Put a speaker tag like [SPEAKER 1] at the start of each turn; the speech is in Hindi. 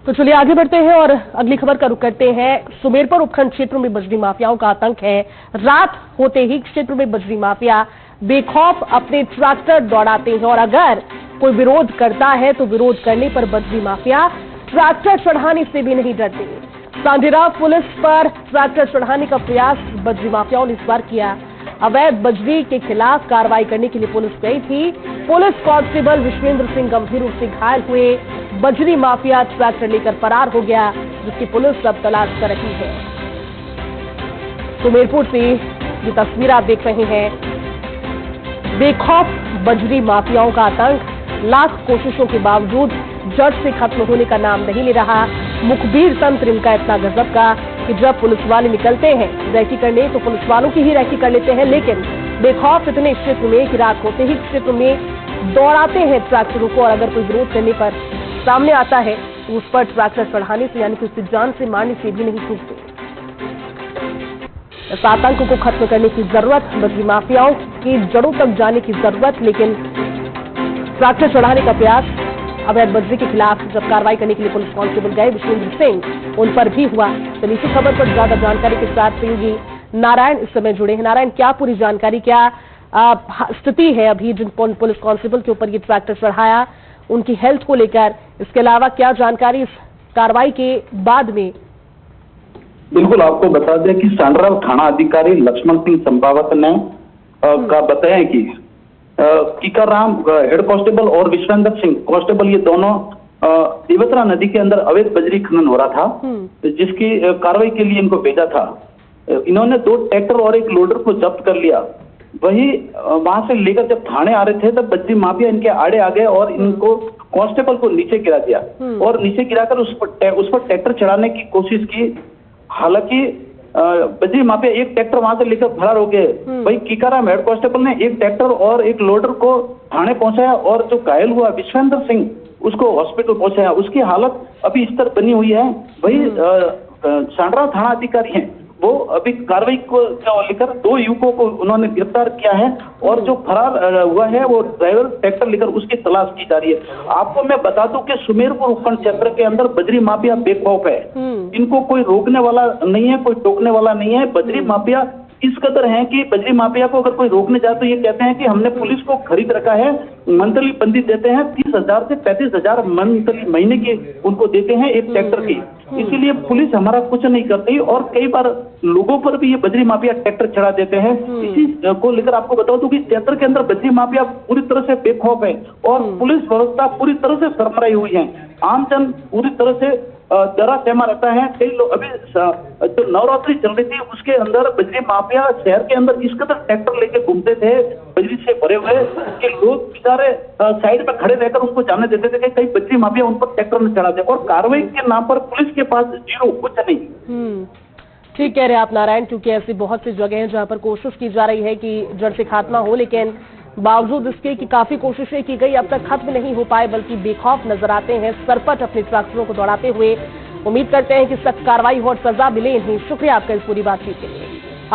[SPEAKER 1] तो चलिए आगे बढ़ते हैं और अगली खबर का रुख करते हैं। सुमेरपुर उपखंड क्षेत्र में बजरी माफियाओं का आतंक है। रात होते ही क्षेत्र में बजरी माफिया बेखौफ अपने ट्रैक्टर दौड़ाते हैं और अगर कोई विरोध करता है तो विरोध करने पर बजरी माफिया ट्रैक्टर चढ़ाने से भी नहीं डरते। सांडेरा पुलिस पर ट्रैक्टर चढ़ाने का प्रयास बजरी माफियाओं ने इस बार किया। अवैध बजरी के खिलाफ कार्रवाई करने के लिए पुलिस गई थी। पुलिस कांस्टेबल विश्वेंद्र सिंह गंभीर रूप से घायल हुए। बजरी माफिया ट्रैक्टर लेकर फरार हो गया, जिसकी पुलिस अब तलाश कर रही है। सुमेरपुर से ये तस्वीर आप देख रहे हैं। बेखौफ बजरी माफियाओं का आतंक लाख कोशिशों के बावजूद जड़ से खत्म होने का नाम नहीं ले रहा। मुखबिर तंत्र इनका इतना गजब का कि जब पुलिस वाले निकलते हैं रैकी करने तो पुलिस वालों की ही रैकी कर लेते हैं, लेकिन बेखौफ इतने क्षेत्र में कि रात होते ही क्षेत्र में दौड़ाते हैं ट्रैक्टरों को और अगर कोई विरोध करने पर सामने आता है तो उस पर ट्रैक्टर चढ़ाने से यानी कि उससे जान से मारने से भी नहीं चूकते। इस आतंक को खत्म करने की जरूरत, बजरी माफियाओं की जड़ों तक जाने की जरूरत, लेकिन ट्रैक्टर चढ़ाने का प्रयास अवैध बजरी के खिलाफ जब कार्रवाई करने के लिए पुलिस कांस्टेबल गए विश्वेंद्र सिंह, उन पर भी हुआ। चलिए इसी खबर पर ज्यादा जानकारी के साथ सहयोगी नारायण इस समय जुड़े हैं। नारायण, क्या पूरी जानकारी, क्या स्थिति है अभी जिन पुलिस कांस्टेबल के ऊपर ये ट्रैक्टर चढ़ाया, उनकी हेल्थ को लेकर, इसके अलावा क्या जानकारी इस कार्रवाई के बाद में?
[SPEAKER 2] बिल्कुल, आपको बता दें कि सांडेरा थाना अधिकारी लक्ष्मण सिंह संभावत ने का बताया कि टीकाराम हेड कांस्टेबल और विश्वेंद्र सिंह कांस्टेबल ये दोनों देवतरा नदी के अंदर अवैध बजरी खनन हो रहा था, जिसकी कार्रवाई के लिए इनको भेजा था। इन्होंने 2 ट्रैक्टर और एक लोडर को जब्त कर लिया। वही वहां से लेकर जब थाने आ रहे थे तब बजरी माफिया इनके आड़े आ गए और इनको कांस्टेबल को नीचे गिरा दिया और नीचे गिराकर उस पर ट्रैक्टर चढ़ाने की कोशिश की। हालांकि बजरी माफिया एक ट्रैक्टर वहां से लेकर फरार हो गए। वही कीकाराम हेड कांस्टेबल ने एक ट्रैक्टर और एक लोडर को थाने पहुंचाया और जो घायल हुआ विश्वेंद्र सिंह उसको हॉस्पिटल पहुंचाया। उसकी हालत अभी स्थिर बनी हुई है। वही सांडेरा थाना अधिकारी हैं, वो अभी कार्रवाई को लेकर 2 युवकों को उन्होंने गिरफ्तार किया है और जो फरार हुआ है वो ड्राइवर ट्रैक्टर लेकर उसकी तलाश की जा रही है। आपको मैं बता दूं कि सुमेरपुर उपखंड क्षेत्र के अंदर बजरी माफिया बेखौफ है। इनको कोई रोकने वाला नहीं है, कोई टोकने वाला नहीं है। बजरी माफिया इस कदर है कि बजरी माफिया को अगर कोई रोकने जाए तो ये कहते हैं कि हमने पुलिस को खरीद रखा है, मंथली बंदी देते हैं, 30,000 से 35,000 मंथली महीने की उनको देते हैं एक ट्रैक्टर की। इसीलिए पुलिस हमारा कुछ नहीं करती और कई बार लोगों पर भी ये बजरी माफिया ट्रैक्टर चढ़ा देते हैं। इसी को लेकर आपको बता दूं कि क्षेत्र के अंदर बजरी माफिया पूरी तरह से बेखौफ है और पुलिस व्यवस्था पूरी तरह से सरमराई हुई है। आमजन पूरी तरह से डरा सहमा रहता है। कई लोग अभी जो नवरात्रि चल रही थी उसके अंदर बजरी माफिया शहर के अंदर इस कदर ट्रैक्टर लेके घूमते थे बजरी से भरे हुए कि लोग बेचारे साइड पे खड़े रहकर उनको जाने देते थे कि कई बजरी माफिया उन पर ट्रैक्टर में चढ़ा दे और कार्रवाई के नाम पर पुलिस के पास जीरो, कुछ नहीं।
[SPEAKER 1] ठीक कह रहे हैं आप नारायण, क्योंकि ऐसी बहुत सी जगह हैं जहां पर कोशिश की जा रही है कि जड़ से खात्मा हो, लेकिन बावजूद इसके कि काफी कोशिशें की गई अब तक खत्म नहीं हो पाए, बल्कि बेखौफ नजर आते हैं सरपट अपने ट्रैक्टरों को दौड़ाते हुए। उम्मीद करते हैं कि सख्त कार्रवाई हो और सजा मिले इन्हें। शुक्रिया आपका इस पूरी बातचीत के लिए।